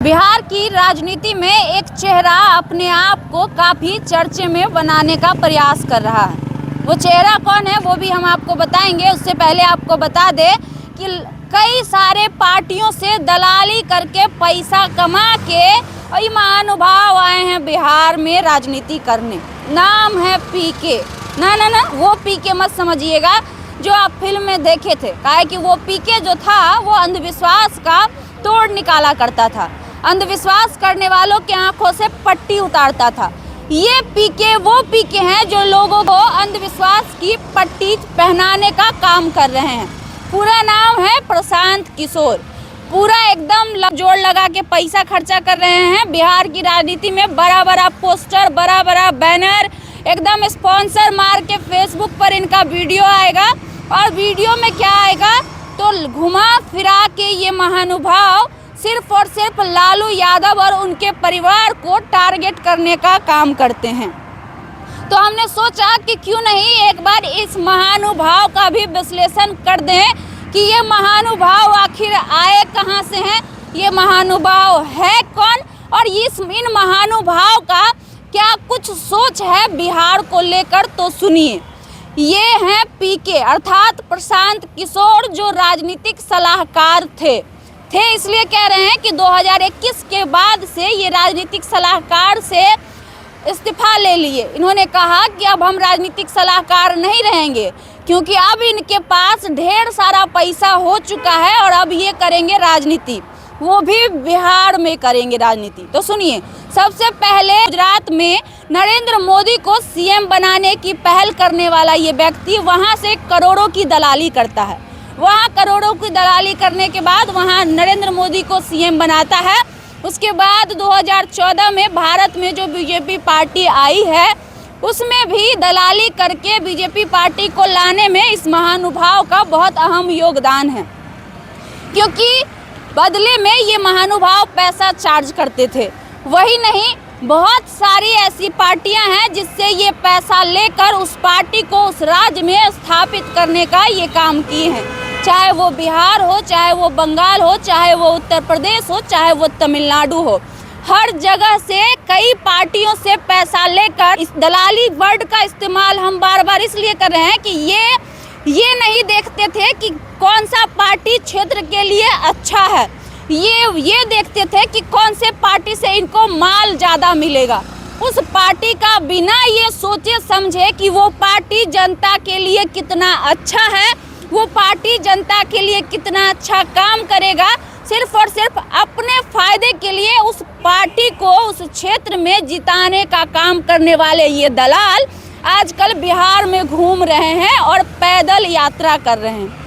बिहार की राजनीति में एक चेहरा अपने आप को काफ़ी चर्चे में बनाने का प्रयास कर रहा है। वो चेहरा कौन है वो भी हम आपको बताएंगे। उससे पहले आपको बता दें कि कई सारे पार्टियों से दलाली करके पैसा कमा के कई महानुभाव आए हैं बिहार में राजनीति करने। नाम है पीके। ना वो पीके मत समझिएगा जो आप फिल्म में देखे थे। काहे कि वो पीके जो था वो अंधविश्वास का तोड़ निकाला करता था, अंधविश्वास करने वालों के आंखों से पट्टी उतारता था। ये पीके वो पीके हैं जो लोगों को अंधविश्वास की पट्टी पहनाने का काम कर रहे हैं। पूरा नाम है प्रशांत किशोर। पूरा एकदम जोड़ लगा के पैसा खर्चा कर रहे हैं बिहार की राजनीति में। बड़ा बड़ा पोस्टर, बड़ा बड़ा बैनर, एकदम स्पॉन्सर मार के फेसबुक पर इनका वीडियो आएगा। और वीडियो में क्या आएगा तो घुमा फिरा के ये महानुभाव सिर्फ और सिर्फ लालू यादव और उनके परिवार को टारगेट करने का काम करते हैं। तो हमने सोचा कि क्यों नहीं एक बार इस महानुभाव का भी विश्लेषण कर दें कि ये महानुभाव आखिर आए कहां से हैं, ये महानुभाव है कौन और इन महानुभाव का क्या कुछ सोच है बिहार को लेकर। तो सुनिए, ये हैं पीके अर्थात प्रशांत किशोर जो राजनीतिक सलाहकार थे इसलिए कह रहे हैं कि 2021 के बाद से ये राजनीतिक सलाहकार से इस्तीफा ले लिए। इन्होंने कहा कि अब हम राजनीतिक सलाहकार नहीं रहेंगे क्योंकि अब इनके पास ढेर सारा पैसा हो चुका है और अब ये करेंगे राजनीति, वो भी बिहार में करेंगे राजनीति। तो सुनिए, सबसे पहले गुजरात में नरेंद्र मोदी को सीएम बनाने की पहल करने वाला ये व्यक्ति वहाँ से करोड़ों की दलाली करता है। वहाँ करोड़ों की दलाली करने के बाद वहाँ नरेंद्र मोदी को सीएम बनाता है। उसके बाद 2014 में भारत में जो बीजेपी पार्टी आई है उसमें भी दलाली करके बीजेपी पार्टी को लाने में इस महानुभाव का बहुत अहम योगदान है, क्योंकि बदले में ये महानुभाव पैसा चार्ज करते थे। वही नहीं, बहुत सारी ऐसी पार्टियां हैं जिससे ये पैसा लेकर उस पार्टी को उस राज्य में स्थापित करने का ये काम किए हैं। चाहे वो बिहार हो, चाहे वो बंगाल हो, चाहे वो उत्तर प्रदेश हो, चाहे वो तमिलनाडु हो, हर जगह से कई पार्टियों से पैसा लेकर इस दलाली वर्ड का इस्तेमाल हम बार बार इसलिए कर रहे हैं कि ये नहीं देखते थे कि कौन सा पार्टी क्षेत्र के लिए अच्छा है। ये देखते थे कि कौन से पार्टी से इनको माल ज़्यादा मिलेगा। उस पार्टी का बिना ये सोचे समझे कि वो पार्टी जनता के लिए कितना अच्छा है, वो पार्टी जनता के लिए कितना अच्छा काम करेगा, सिर्फ और सिर्फ अपने फायदे के लिए उस पार्टी को उस क्षेत्र में जिताने का काम करने वाले ये दलाल आजकल बिहार में घूम रहे हैं और पैदल यात्रा कर रहे हैं।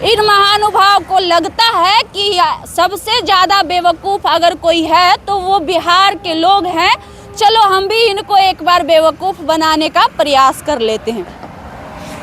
इन महानुभाव को लगता है कि सबसे ज़्यादा बेवकूफ़ अगर कोई है तो वो बिहार के लोग हैं। चलो हम भी इनको एक बार बेवकूफ़ बनाने का प्रयास कर लेते हैं।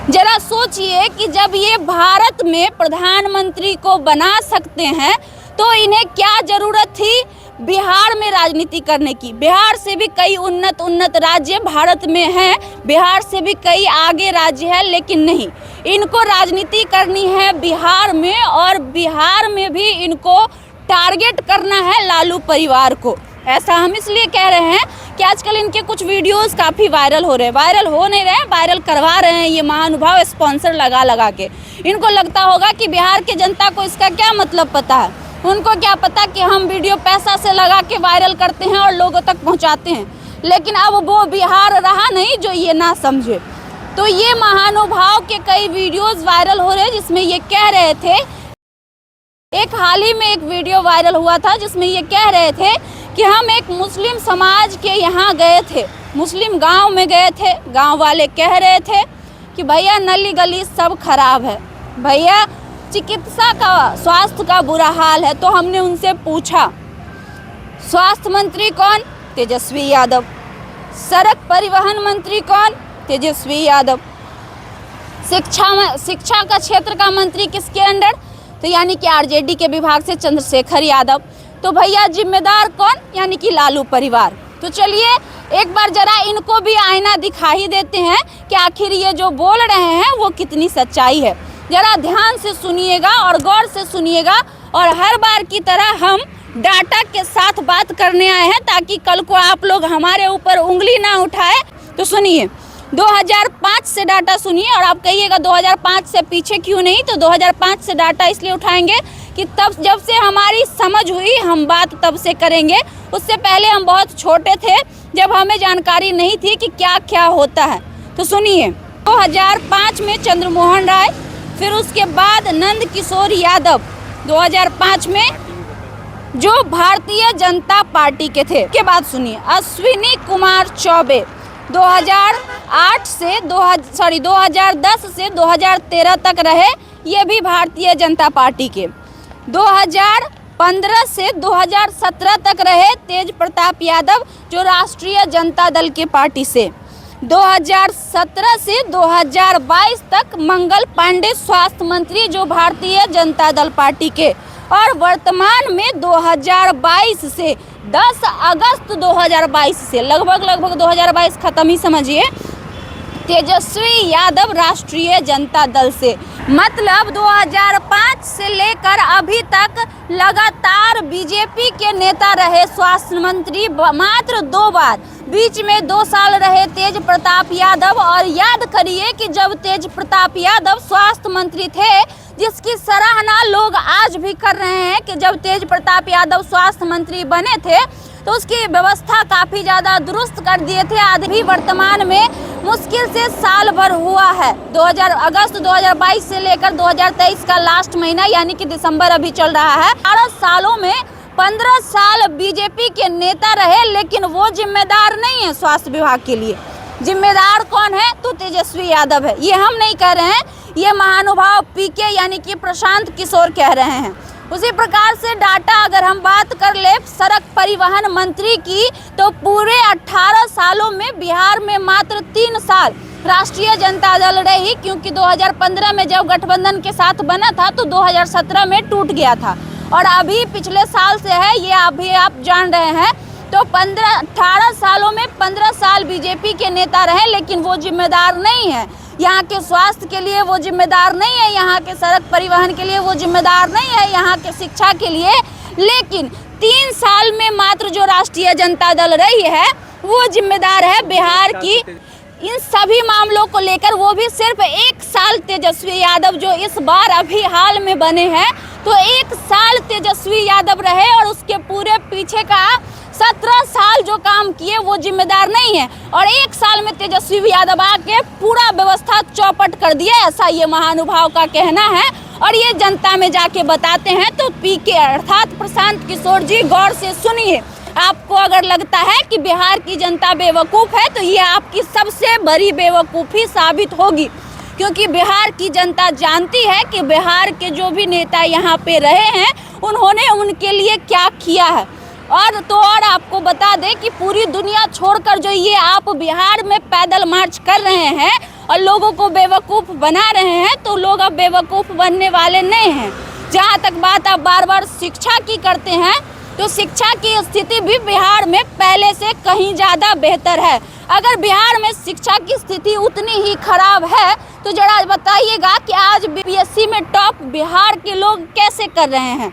जरा सोचिए कि जब ये भारत में प्रधानमंत्री को बना सकते हैं तो इन्हें क्या ज़रूरत थी बिहार में राजनीति करने की। बिहार से भी कई उन्नत राज्य भारत में हैं, बिहार से भी कई आगे राज्य हैं, लेकिन नहीं, इनको राजनीति करनी है बिहार में और बिहार में भी इनको टारगेट करना है लालू परिवार को। ऐसा हम इसलिए कह रहे हैं कि आजकल इनके कुछ वीडियोस काफ़ी वायरल हो रहे हैं। वायरल हो नहीं रहे हैं, वायरल करवा रहे हैं ये महानुभाव स्पॉन्सर लगा के। इनको लगता होगा कि बिहार की जनता को इसका क्या मतलब पता है। उनको क्या पता कि हम वीडियो पैसा से लगा के वायरल करते हैं और लोगों तक पहुंचाते हैं, लेकिन अब वो बिहार रहा नहीं जो ये ना समझे। तो ये महानुभाव के कई वीडियोस वायरल हो रहे हैं जिसमें ये कह रहे थे, एक हाल ही में एक वीडियो वायरल हुआ था जिसमें ये कह रहे थे कि हम एक मुस्लिम समाज के यहाँ गए थे, मुस्लिम गांव में गए थे। गांव वाले कह रहे थे कि भैया नली गली सब खराब है, भैया चिकित्सा का स्वास्थ्य का बुरा हाल है। तो हमने उनसे पूछा, स्वास्थ्य मंत्री कौन? तेजस्वी यादव। सड़क परिवहन मंत्री कौन? तेजस्वी यादव। शिक्षा का क्षेत्र का मंत्री किसके अंडर? तो यानी कि आरजेडी के विभाग से चंद्रशेखर यादव। तो भैया जिम्मेदार कौन? यानी कि लालू परिवार। तो चलिए एक बार जरा इनको भी आईना दिखा ही देते हैं कि आखिर ये जो बोल रहे हैं वो कितनी सच्चाई है। जरा ध्यान से सुनिएगा और गौर से सुनिएगा और हर बार की तरह हम डाटा के साथ बात करने आए हैं ताकि कल को आप लोग हमारे ऊपर उंगली ना उठाए। तो सुनिए, 2005 से डाटा सुनिए और आप कहिएगा 2005 से पीछे क्यों नहीं। तो 2005 से डाटा इसलिए उठाएंगे कि तब जब से हमारी समझ हुई हम बात तब से करेंगे। उससे पहले हम बहुत छोटे थे, जब हमें जानकारी नहीं थी कि क्या क्या होता है। तो सुनिए, 2005 में चंद्रमोहन राय, फिर उसके बाद नंद किशोर यादव 2005 में जो भारतीय जनता पार्टी के थे। के बाद सुनिए, अश्विनी कुमार चौबे 2010 से 2013 तक रहे, ये भी भारतीय जनता पार्टी के। 2015 से 2017 तक रहे तेज प्रताप यादव, जो राष्ट्रीय जनता दल के पार्टी से। 2017 से 2022 तक मंगल पांडे स्वास्थ्य मंत्री, जो भारतीय जनता दल पार्टी के। और वर्तमान में 2022 से 10 अगस्त 2022 से लगभग 2022 खत्म ही समझिए, तेजस्वी यादव राष्ट्रीय जनता दल से। मतलब 2005 से लेकर अभी तक लगातार बीजेपी के नेता रहे स्वास्थ्य मंत्री, मात्र 2 बार। बीच में 2 साल रहे तेज प्रताप यादव। और याद करिए कि जब तेज प्रताप यादव स्वास्थ्य मंत्री थे, जिसकी सराहना लोग आज भी कर रहे हैं कि जब तेज प्रताप यादव स्वास्थ्य मंत्री बने थे तो उसकी व्यवस्था काफ़ी ज़्यादा दुरुस्त कर दिए थे। आज भी वर्तमान में मुश्किल से साल भर हुआ है, अगस्त 2022 से लेकर 2023 का लास्ट महीना यानी कि दिसंबर अभी चल रहा है। 18 सालों में 15 साल बीजेपी के नेता रहे, लेकिन वो जिम्मेदार नहीं है स्वास्थ्य विभाग के लिए। जिम्मेदार कौन है? तो तेजस्वी यादव है। ये हम नहीं कह रहे हैं, ये महानुभाव पीके यानी कि प्रशांत किशोर कह रहे हैं। उसी प्रकार से डाटा अगर हम बात कर ले सड़क परिवहन मंत्री की, तो पूरे 18 सालों में बिहार में मात्र 3 साल राष्ट्रीय जनता दल रही, क्योंकि 2015 में जब गठबंधन के साथ बना था तो 2017 में टूट गया था। और अभी पिछले साल से है, ये अभी आप जान रहे हैं। तो 18 सालों में 15 साल बीजेपी के नेता रहे, लेकिन वो जिम्मेदार नहीं है। यहाँ के स्वास्थ्य के लिए वो जिम्मेदार नहीं है, यहाँ के सड़क परिवहन के लिए वो जिम्मेदार नहीं है, यहाँ के शिक्षा के लिए। लेकिन 3 साल में मात्र जो राष्ट्रीय जनता दल रही है वो जिम्मेदार है बिहार की इन सभी मामलों को लेकर। वो भी सिर्फ 1 साल तेजस्वी यादव, जो इस बार अभी हाल में बने हैं, तो 1 साल तेजस्वी यादव रहे और उसके पूरे पीछे का 17 साल जो काम किए वो जिम्मेदार नहीं है। और 1 साल में तेजस्वी यादव आके पूरा व्यवस्था चौपट कर दिया, ऐसा ये महानुभाव का कहना है। और ये जनता में जाके बताते हैं। तो पीके अर्थात प्रशांत किशोर जी, गौर से सुनिए। आपको अगर लगता है कि बिहार की जनता बेवकूफ़ है, तो ये आपकी सबसे बड़ी बेवकूफ़ी साबित होगी, क्योंकि बिहार की जनता जानती है कि बिहार के जो भी नेता यहाँ पे रहे हैं उन्होंने उनके लिए क्या किया है। और आपको बता दें कि पूरी दुनिया छोड़कर जो ये आप बिहार में पैदल मार्च कर रहे हैं और लोगों को बेवकूफ़ बना रहे हैं, तो लोग अब बेवकूफ़ बनने वाले नहीं हैं। जहाँ तक बात आप बार बार शिक्षा की करते हैं, तो शिक्षा की स्थिति भी बिहार में पहले से कहीं ज़्यादा बेहतर है। अगर बिहार में शिक्षा की स्थिति उतनी ही खराब है, तो जरा बताइएगा कि आज बीपीएससी में टॉप बिहार के लोग कैसे कर रहे हैं।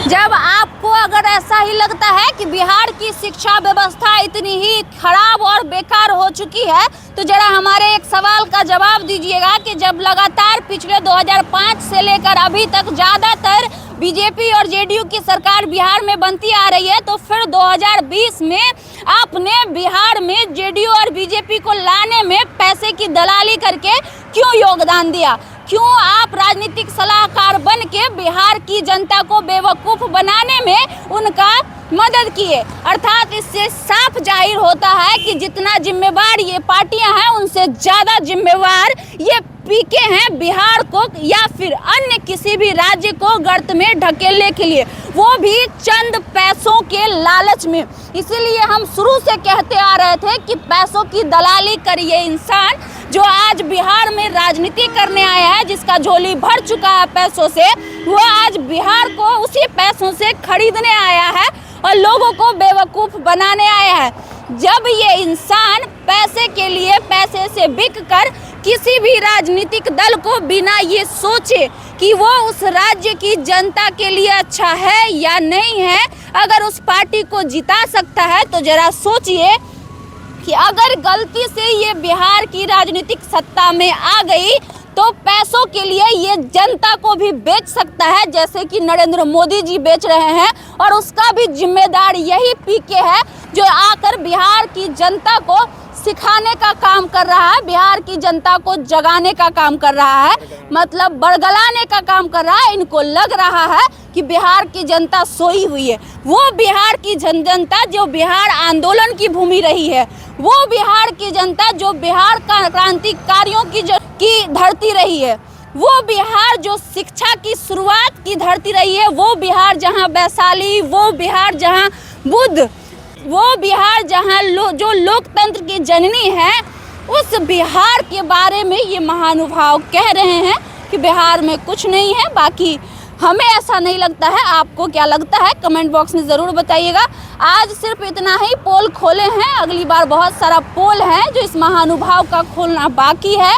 जब आपको अगर ऐसा ही लगता है कि बिहार की शिक्षा व्यवस्था इतनी ही खराब और बेकार हो चुकी है, तो जरा हमारे एक सवाल का जवाब दीजिएगा कि जब लगातार पिछले 2005 से लेकर अभी तक ज़्यादातर बीजेपी और जेडीयू की सरकार बिहार में बनती आ रही है, तो फिर 2020 में आपने बिहार में जेडीयू और बीजेपी को लाने में पैसे की दलाली करके क्यों योगदान दिया? क्यों आप राजनीतिक सलाहकार बन के बिहार की जनता को बेवकूफ़ बनाने में उनका मदद किए? अर्थात इससे साफ जाहिर होता है कि जितना जिम्मेवार ये पार्टियां हैं, उनसे ज़्यादा जिम्मेवार ये पीके हैं बिहार को या फिर अन्य किसी भी राज्य को गर्त में ढकेलने के लिए, वो भी चंद पैसों के लालच में। इसीलिए हम शुरू से कहते आ रहे थे कि पैसों की दलाली करिए इंसान जो आज बिहार में राजनीति करने आया है, जिसका झोली भर चुका है पैसों से, वो आज बिहार को उसी पैसों से खरीदने आया है और लोगों को बेवकूफ़ बनाने आया है। जब ये इंसान पैसे के लिए पैसे से बिक कर किसी भी राजनीतिक दल को बिना ये सोचे कि वो उस राज्य की जनता के लिए अच्छा है या नहीं है, अगर उस पार्टी को जिता सकता है तो जरा सोचिए कि अगर गलती से ये बिहार की राजनीतिक सत्ता में आ गई तो पैसों के लिए ये जनता को भी बेच सकता है, जैसे कि नरेंद्र मोदी जी बेच रहे हैं। और उसका भी जिम्मेदार यही पीके है जो आकर बिहार की जनता को सिखाने का काम कर रहा है, बिहार की जनता को जगाने का काम कर रहा है, मतलब बड़गलाने का काम कर रहा है। इनको लग रहा है कि बिहार की जनता सोई हुई है। वो बिहार की जनता जो बिहार आंदोलन की भूमि रही है, वो बिहार की जनता जो बिहार का क्रांतिकारियों की धरती रही है, वो बिहार जो शिक्षा की शुरुआत की धरती रही है, वो बिहार जहाँ वैशाली, वो बिहार जहाँ बुद्ध, वो बिहार जहाँ जो लोकतंत्र की जननी है, उस बिहार के बारे में ये महानुभाव कह रहे हैं कि बिहार में कुछ नहीं है। बाकी हमें ऐसा नहीं लगता है। आपको क्या लगता है कमेंट बॉक्स में ज़रूर बताइएगा। आज सिर्फ इतना ही पोल खोले हैं, अगली बार बहुत सारा पोल है जो इस महानुभाव का खोलना बाकी है।